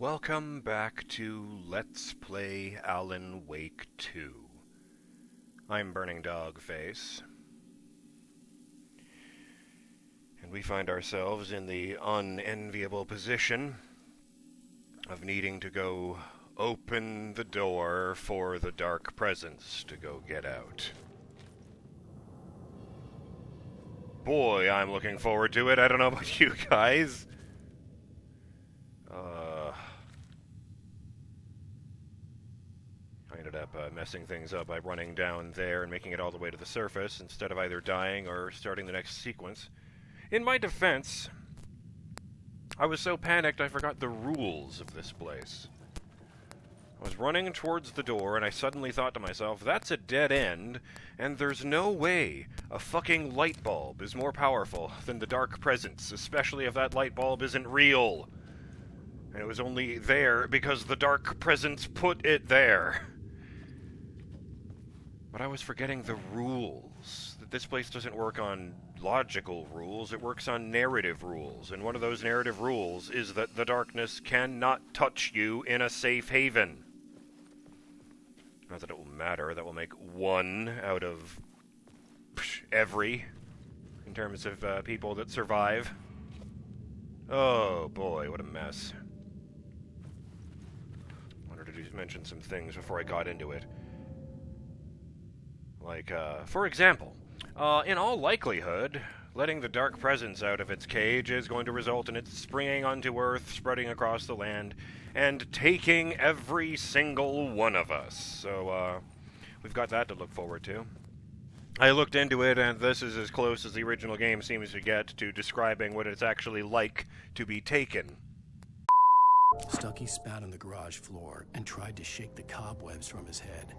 Welcome back to Let's Play Alan Wake 2. I'm BurningDogFace. And we find ourselves in the unenviable position of needing to go open the door for the dark presence to go get out. Boy, I'm looking forward to it. I don't know about you guys. I ended up messing things up by running down there and making it all the way to the surface instead of either dying or starting the next sequence. In my defense, I was so panicked I forgot the rules of this place. I was running towards the door and I suddenly thought to myself, that's a dead end, and there's no way a fucking light bulb is more powerful than the dark presence, especially if that light bulb isn't real. And it was only there because the dark presence put it there. But I was forgetting the rules. That this place doesn't work on logical rules, it works on narrative rules. And one of those narrative rules is that the darkness cannot touch you in a safe haven. Not that it will matter, that will make one out of every, in terms of people that survive. Oh boy, what a mess. I wanted to mention some things before I got into it. Like, for example, in all likelihood, letting the dark presence out of its cage is going to result in it springing onto Earth, spreading across the land, and taking every single one of us. So, we've got that to look forward to. I looked into it, and this is as close as the original game seems to get to describing what it's actually like to be taken. Stucky spat on the garage floor and tried to shake the cobwebs from his head.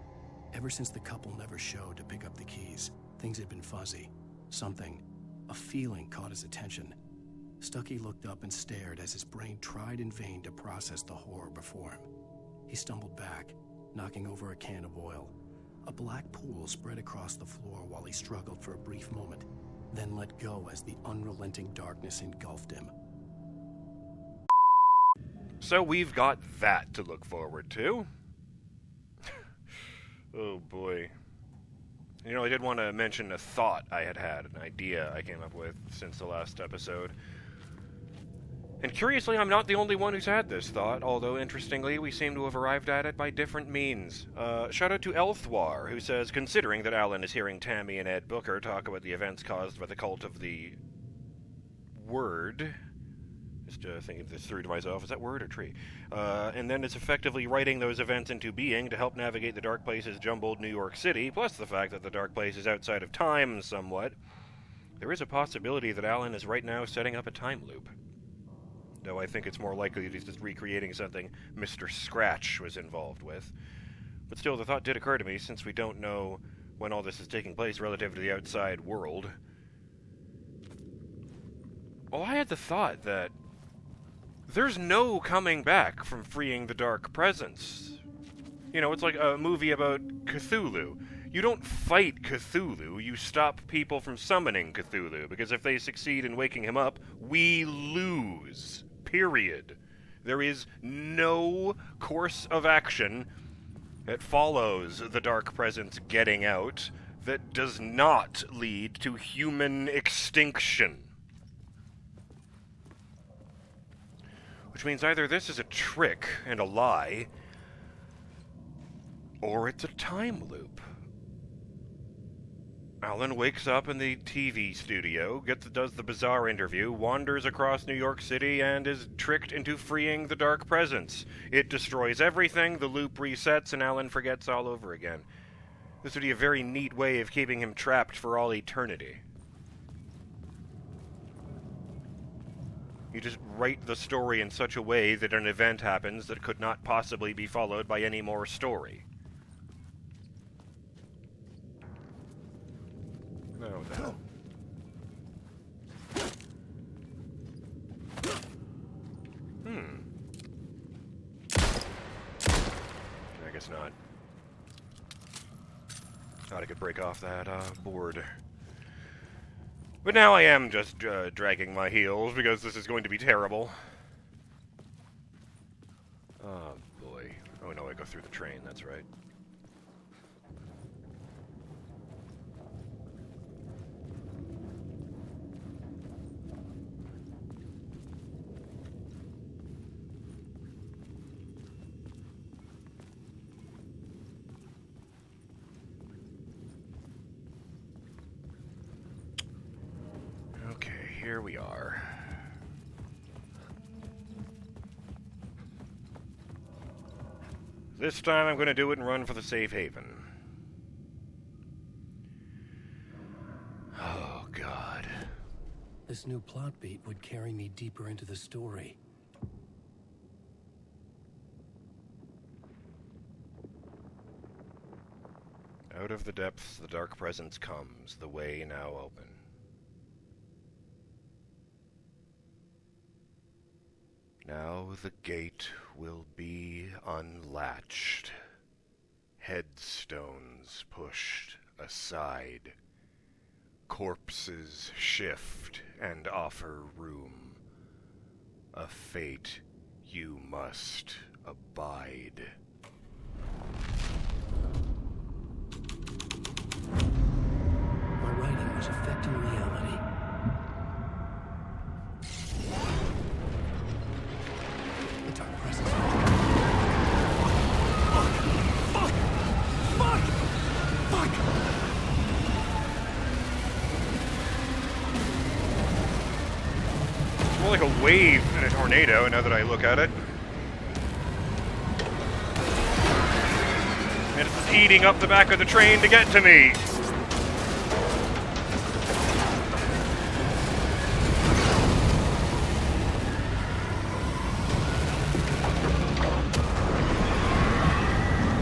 Ever since the couple never showed to pick up the keys, things had been fuzzy. Something, a feeling, caught his attention. Stucky looked up and stared as his brain tried in vain to process the horror before him. He stumbled back, knocking over a can of oil. A black pool spread across the floor while he struggled for a brief moment, then let go as the unrelenting darkness engulfed him. So we've got that to look forward to. Oh boy. You know, I did want to mention a thought I had, an idea I came up with since the last episode. And curiously, I'm not the only one who's had this thought, although interestingly, we seem to have arrived at it by different means. Shout out to Elthwar, who says, considering that Alan is hearing Tammy and Ed Booker talk about the events caused by the cult of the word... Just thinking this through to myself, is that word or tree? And then it's effectively writing those events into being to help navigate the Dark Place's jumbled New York City, plus the fact that the Dark Place is outside of time somewhat. There is a possibility that Alan is right now setting up a time loop. Though I think it's more likely that he's just recreating something Mr. Scratch was involved with. But still, the thought did occur to me, since we don't know when all this is taking place relative to the outside world. Well, I had the thought that there's no coming back from freeing the dark presence. You know, it's like a movie about Cthulhu. You don't fight Cthulhu, you stop people from summoning Cthulhu, because if they succeed in waking him up, we lose. Period. There is no course of action that follows the dark presence getting out that does not lead to human extinction. Which means either this is a trick and a lie, or it's a time loop. Alan wakes up in the TV studio, does the bizarre interview, wanders across New York City, and is tricked into freeing the dark presence. It destroys everything, the loop resets, and Alan forgets all over again. This would be a very neat way of keeping him trapped for all eternity. You just write the story in such a way that an event happens that could not possibly be followed by any more story. Oh, what the hell? I guess not. Thought I could break off that board. But now I am just dragging my heels because this is going to be terrible. Oh, boy. Oh, no, I go through the train, that's right. Okay, here we are. This time I'm going to do it and run for the safe haven. Oh, God. This new plot beat would carry me deeper into the story. Out of the depths the dark presence comes, the way now open. Now the gate will be unlatched, headstones pushed aside, corpses shift and offer room, a fate you must abide. My writing was affecting reality. The dark presence. Fuck! It's more like a wave than a tornado, now that I look at it. And it's eating up the back of the train to get to me.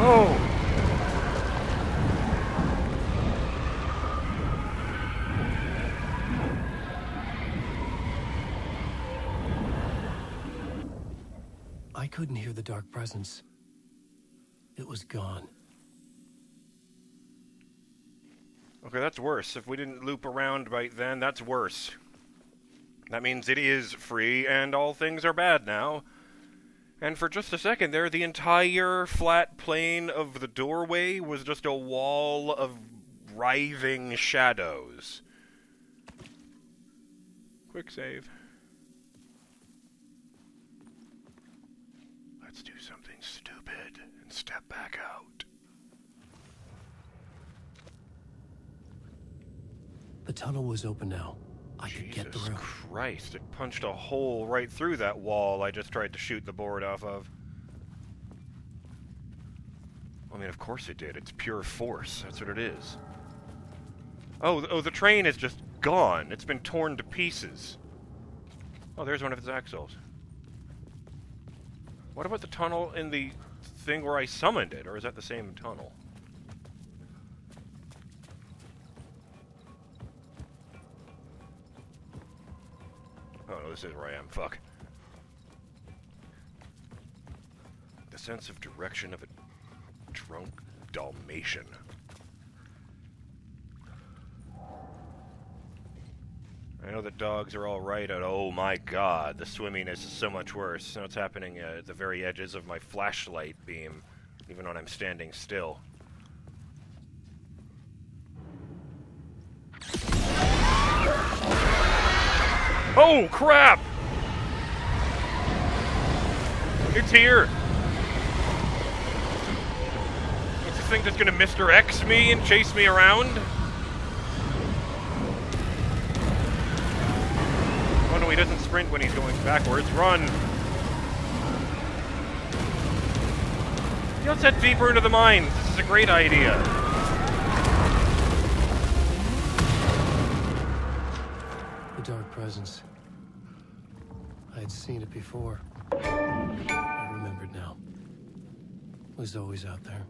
Oh! I couldn't hear the dark presence. It was gone. Okay, that's worse. If we didn't loop around right then, that's worse. That means it is free, and all things are bad now. And for just a second there, the entire flat plane of the doorway was just a wall of writhing shadows. Quick save. Let's do something stupid and step back out. The tunnel was open now. I could get through. Jesus Christ, it punched a hole right through that wall I just tried to shoot the board off of. I mean, of course it did. It's pure force. That's what it is. Oh, the train is just gone. It's been torn to pieces. Oh, there's one of its axles. What about the tunnel in the thing where I summoned it? Or is that the same tunnel? Oh, no, this is where I am. Fuck. The sense of direction of a drunk Dalmatian. I know that dogs are all right, and oh my god, the swimminess is so much worse. Now it's happening at the very edges of my flashlight beam, even when I'm standing still. Oh, crap! It's here! Is this thing just gonna Mr. X me and chase me around? Oh no, he doesn't sprint when he's going backwards. Run! Let's head deeper into the mines. This is a great idea. The dark presence. I had seen it before. I remembered now. It was always out there,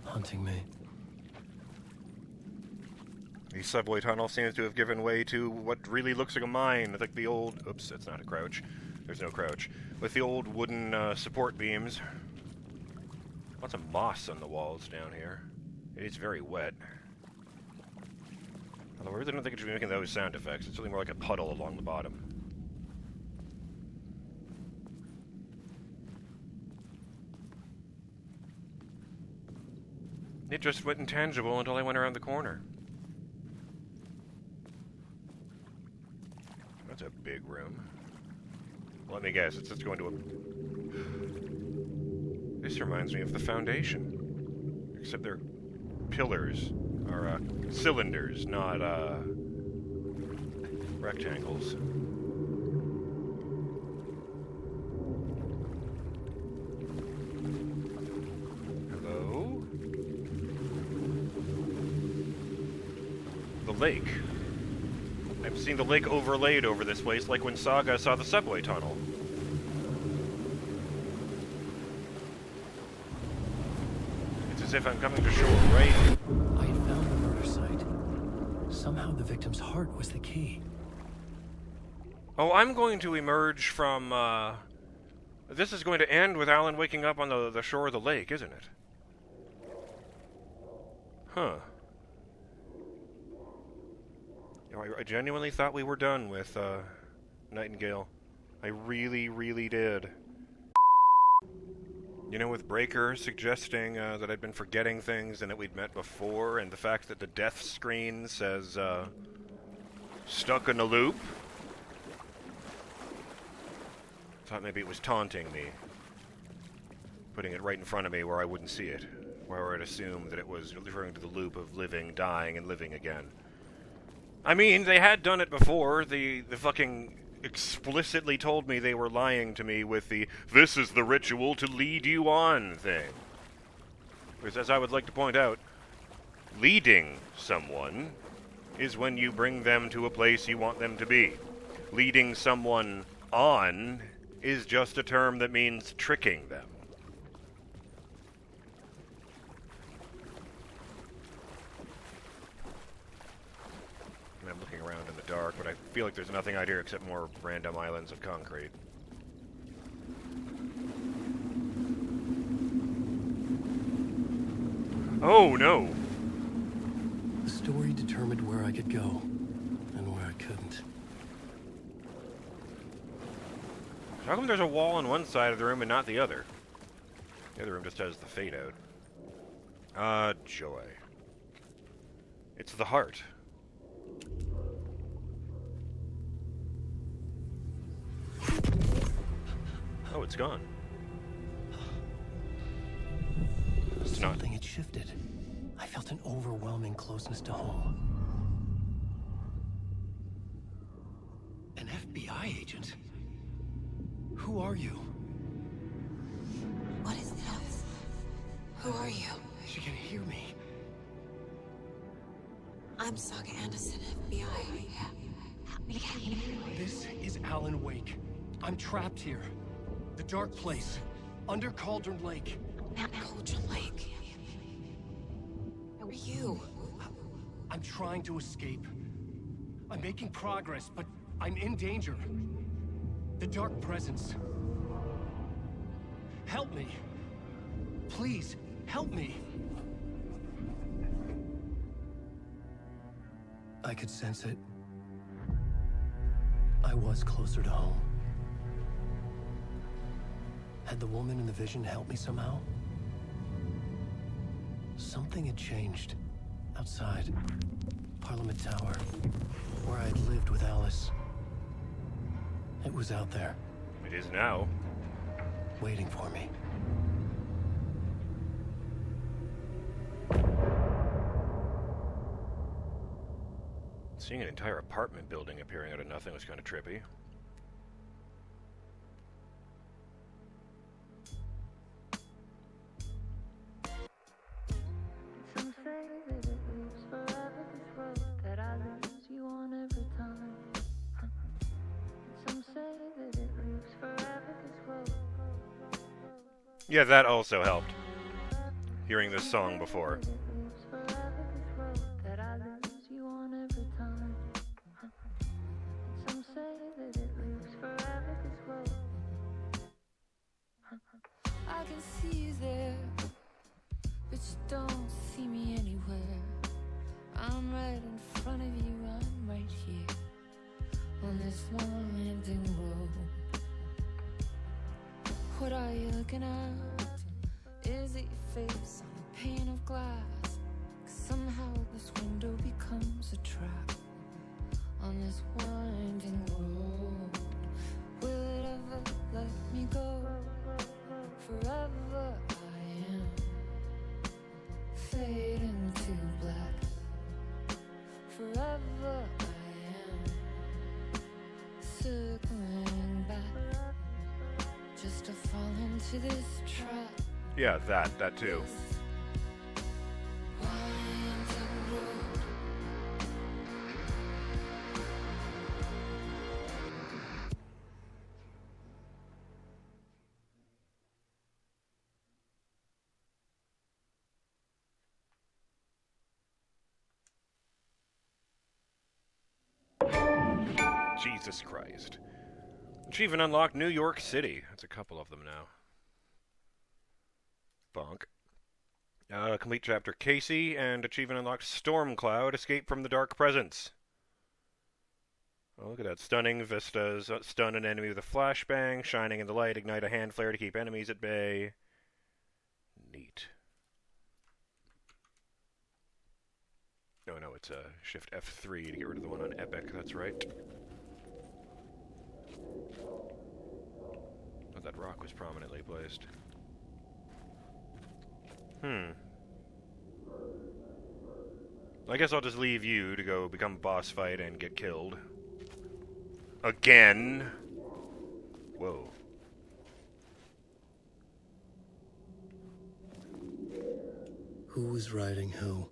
hunting me. The subway tunnel seems to have given way to what really looks like a mine. Like the old... Oops, that's not a crouch. There's no crouch. With the old wooden support beams. Lots of moss on the walls down here. It is very wet. Although I really don't think it should be making those sound effects. It's really more like a puddle along the bottom. It just went intangible until I went around the corner. That's a big room. Let me guess, it's just going to a... This reminds me of the Foundation. Except they're pillars, or cylinders, not rectangles. Hello? The lake. I'm seeing the lake overlaid over this place like when Saga saw the subway tunnel. It's as if I'm coming to shore, right? I had found the murder site. Somehow the victim's heart was the key. Oh, I'm going to emerge from, This is going to end with Alan waking up on the shore of the lake, isn't it? Huh. I genuinely thought we were done with, Nightingale. I really, really did. You know, with Breaker suggesting, that I'd been forgetting things and that we'd met before, and the fact that the death screen says, stuck in a loop. Thought maybe it was taunting me. Putting it right in front of me where I wouldn't see it. Where I'd assume that it was referring to the loop of living, dying, and living again. I mean, they had done it before. The fucking explicitly told me they were lying to me with the "this is the ritual to lead you on" thing. Because as I would like to point out, leading someone is when you bring them to a place you want them to be. Leading someone on is just a term that means tricking them. I'm looking around in the dark, but I feel like there's nothing out here except more random islands of concrete. Oh, no! The story determined where I could go, and where I couldn't. How come there's a wall on one side of the room and not the other? The other room just has the fade out. Joy. It's the heart. Oh, it's gone. It's not. Something had shifted. I felt an overwhelming closeness to home. An FBI agent? Who are you? What is this? Who are you? She can hear me. I'm Saga Anderson, FBI. Help me. This is Alan Wake. I'm trapped here. The dark place. Under Cauldron Lake. Mount Cauldron Lake. Who are you? I'm trying to escape. I'm making progress, but I'm in danger. The dark presence. Help me. Please, help me. I could sense it. I was closer to home. Had the woman in the vision helped me somehow? Something had changed. Outside. Parliament Tower. Where I'd lived with Alice. It was out there. It is now. Waiting for me. Seeing an entire apartment building appearing out of nothing was kind of trippy. Some say that it lives forever, this road that I lose you on every time. Some say that it lives forever, this road. Yeah, that also helped. Hearing this song before. I can see you there, but you don't see me anywhere. I'm right in front of you, I'm right here on this winding road. What are you looking at? Is it your face on a pane of glass? Somehow this window becomes a trap on this winding road. Will it ever let me go? Forever I am fading to black. Forever I am circling back, just to fall into this trap. Yeah, that too. Winding road. Jesus Christ. Achievement unlocked New York City. That's a couple of them now. Bonk. Complete chapter Casey, and achievement unlocked Stormcloud, Escape from the Dark Presence. Oh, look at that. Stunning vistas. Stun an enemy with a flashbang. Shining in the light. Ignite a hand flare to keep enemies at bay. Neat. No, it's Shift F3 to get rid of the one on Epic. That's right. Oh, that rock was prominently placed. I guess I'll just leave you to go become boss fight and get killed. Again. Whoa. Who was writing who?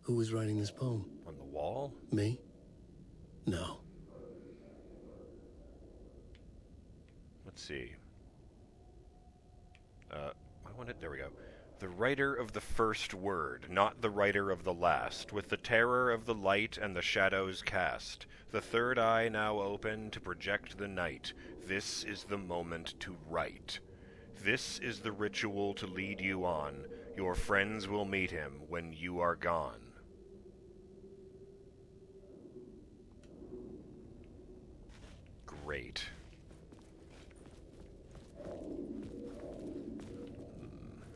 Who was writing this poem? On the wall? Me? No. Let's see. I want it. There we go. The writer of the first word, not the writer of the last, with the terror of the light and the shadows cast, the third eye now open to project the night. This is the moment to write. This is the ritual to lead you on. Your friends will meet him when you are gone. Great.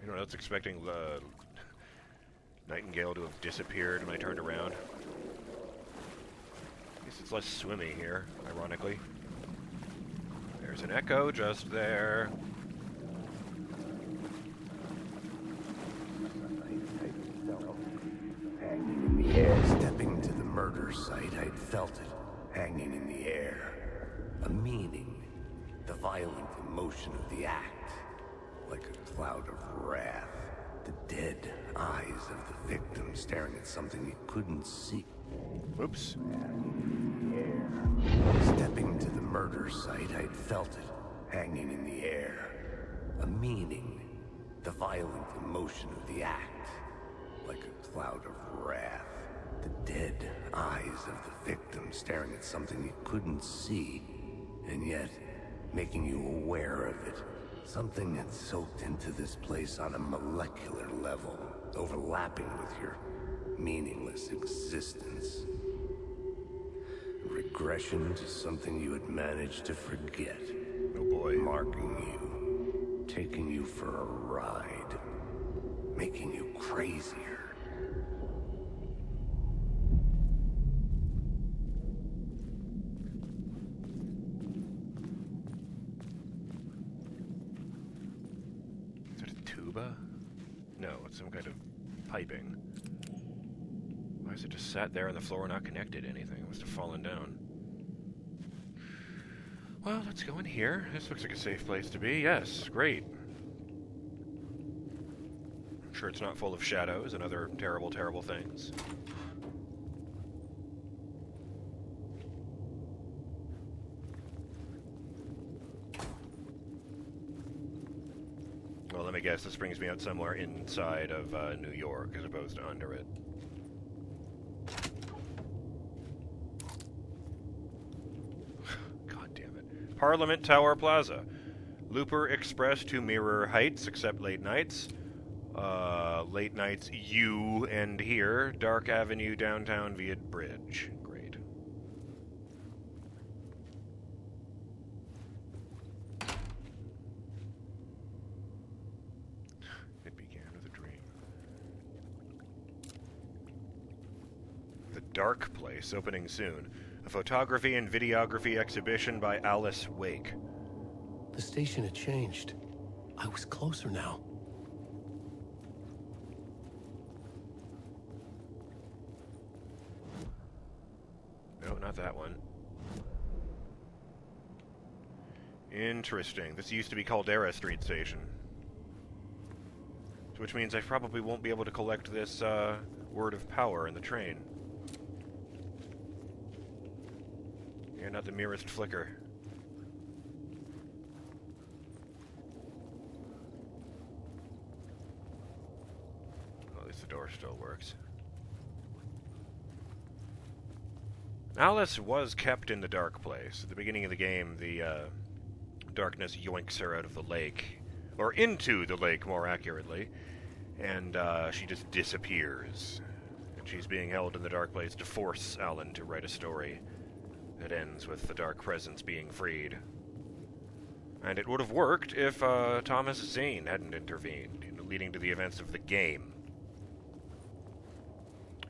You know, I was expecting the Nightingale to have disappeared when I turned around. I guess it's less swimmy here, ironically. There's an echo just there. Hanging in the air. Stepping to the murder site, I'd felt it hanging in the air. A meaning, the violent emotion of the act, like a cloud of wrath. The dead eyes of the victim staring at something he couldn't see. Oops. Stepping to the murder site, I'd felt it hanging in the air. A meaning, the violent emotion of the act, like a cloud of wrath. The dead eyes of the victim staring at something he couldn't see, and yet making you aware of it. Something had soaked into this place on a molecular level, overlapping with your meaningless existence. Regression to something you had managed to forget. Oh boy. Marking you, taking you for a ride, making you crazier. Is it a tuba? No, it's some kind of piping. Why is it just sat there on the floor, not connected to anything? It must have fallen down. Well, let's go in here. This looks like a safe place to be. Yes, great. I'm sure it's not full of shadows and other terrible, terrible things. Well, let me guess, this brings me out somewhere inside of New York as opposed to under it. God damn it. Parliament Tower Plaza. Looper Express to Mirror Heights, except late nights. Late nights you end here. Dark Avenue downtown via bridge. Great. It began with a dream. Dark Place, opening soon. A photography and videography exhibition by Alice Wake. The station had changed. I was closer now. No, not that one. Interesting. This used to be Caldera Street Station. Which means I probably won't be able to collect this, word of power in the train. Yeah, not the merest flicker. Well, at least the door still works. Alice was kept in the dark place. At the beginning of the game, the darkness yoinks her out of the lake. Or into the lake, more accurately. And she just disappears. And she's being held in the dark place to force Alan to write a story that ends with the dark presence being freed. And it would have worked if Thomas Zane hadn't intervened, leading to the events of the game.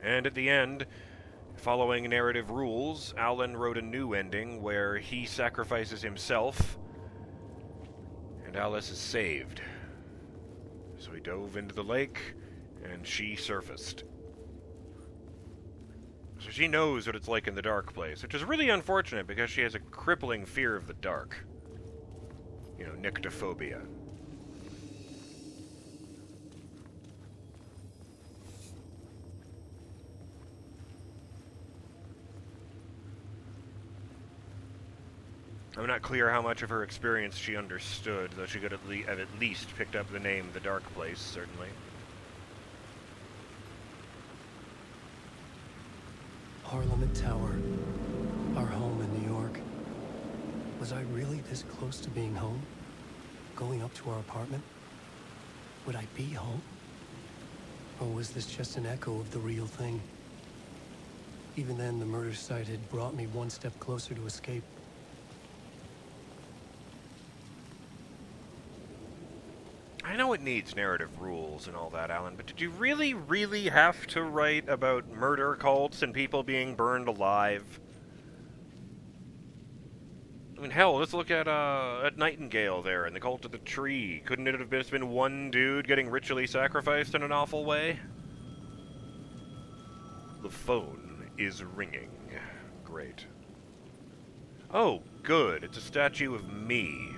And at the end, following narrative rules, Alan wrote a new ending where he sacrifices himself and Alice is saved. So he dove into the lake and she surfaced. So she knows what it's like in the dark place, which is really unfortunate because she has a crippling fear of the dark. You know, nyctophobia. I'm not clear how much of her experience she understood, though she could have at least picked up the name The Dark Place, certainly. Parliament Tower. Our home in New York. Was I really this close to being home? Going up to our apartment? Would I be home? Or was this just an echo of the real thing? Even then, the murder site had brought me one step closer to escape. I know it needs narrative rules and all that, Alan, but did you really, really have to write about murder cults and people being burned alive? I mean, hell, let's look at Nightingale there and the Cult of the Tree. Couldn't it have just been one dude getting ritually sacrificed in an awful way? The phone is ringing. Great. Oh, good. It's a statue of me.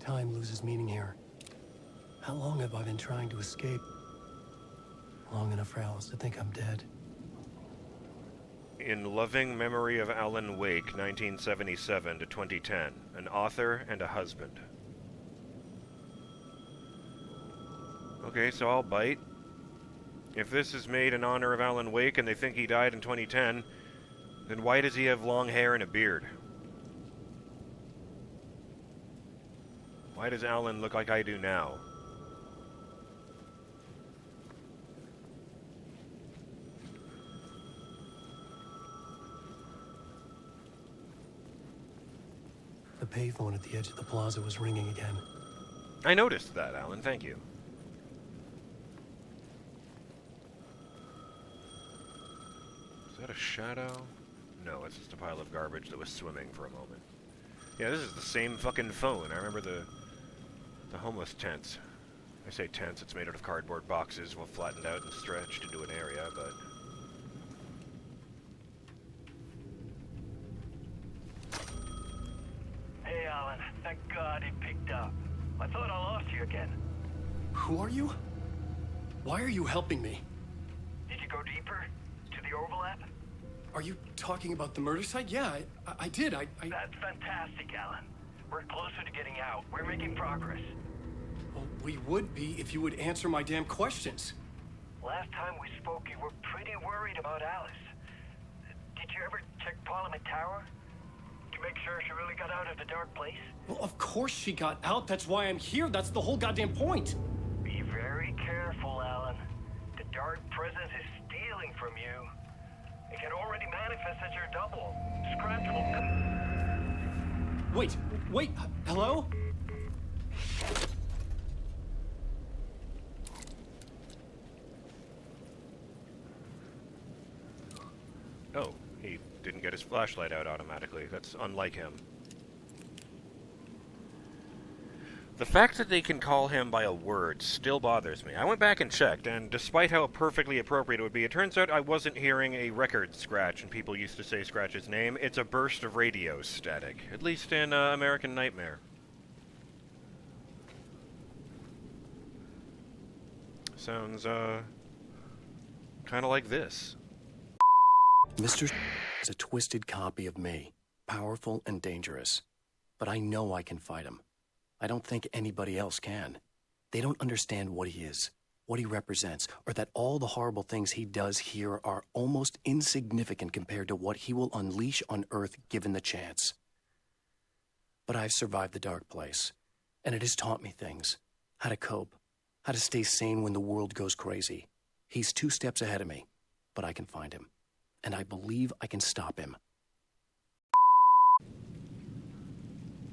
Time loses meaning here. How long have I been trying to escape? Long enough for Alice to think I'm dead. In loving memory of Alan Wake, 1977 to 2010, an author and a husband. Okay, so I'll bite. If this is made in honor of Alan Wake and they think he died in 2010, then why does he have long hair and a beard? Why does Alan look like I do now? The payphone at the edge of the plaza was ringing again. I noticed that, Alan. Thank you. Is that a shadow? No, it's just a pile of garbage that was swimming for a moment. Yeah, this is the same fucking phone. I remember the homeless tents. I say tents, it's made out of cardboard boxes, well flattened out and stretched into an area, but... Hey, Alan. Thank God it picked up. I thought I lost you again. Who are you? Why are you helping me? Did you go deeper? To the overlap? Are you talking about the murder site? Yeah, I did. I... That's fantastic, Alan. We're closer to getting out. We're making progress. Well, we would be if you would answer my damn questions. Last time we spoke, you were pretty worried about Alice. Did you ever check Parliament Tower? To make sure she really got out of the dark place? Well, of course she got out. That's why I'm here. That's the whole goddamn point. Be very careful, Alan. The dark presence is stealing from you. It can already manifest as your double. Scratch will... Wait, hello? flashlight out automatically. That's unlike him. The fact that they can call him by a word still bothers me. I went back and checked, and despite how perfectly appropriate it would be, it turns out I wasn't hearing a record scratch, and people used to say Scratch's name. It's a burst of radio static, at least in American Nightmare. Sounds, kind of like this. Mr. is a twisted copy of me, powerful and dangerous. But I know I can fight him. I don't think anybody else can. They don't understand what he is, what he represents, or that all the horrible things he does here are almost insignificant compared to what he will unleash on Earth given the chance. But I've survived the dark place, and it has taught me things. How to cope, how to stay sane when the world goes crazy. He's 2 steps ahead of me, but I can find him. And I believe I can stop him.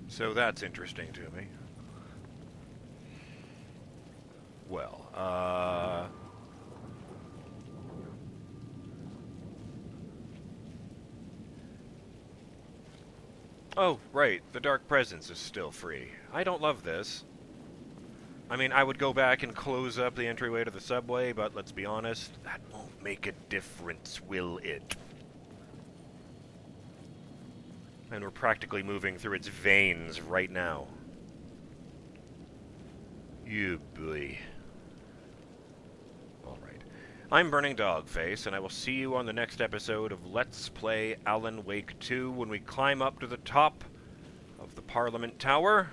So that's interesting to me. Well, oh, right, the Dark Presence is still free. I don't love this. I mean, I would go back and close up the entryway to the subway, but let's be honest, that won't make a difference, will it? And we're practically moving through its veins right now. You boy. Alright. I'm BurningDogFace, and I will see you on the next episode of Let's Play Alan Wake 2 when we climb up to the top of the Parliament Tower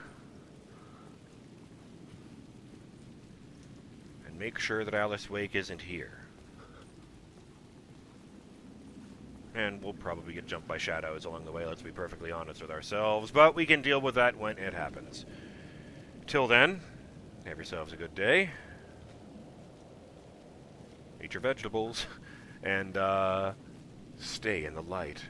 and make sure that Alice Wake isn't here. And we'll probably get jumped by shadows along the way, let's be perfectly honest with ourselves, but we can deal with that when it happens. Till then, have yourselves a good day. Eat your vegetables, and stay in the light.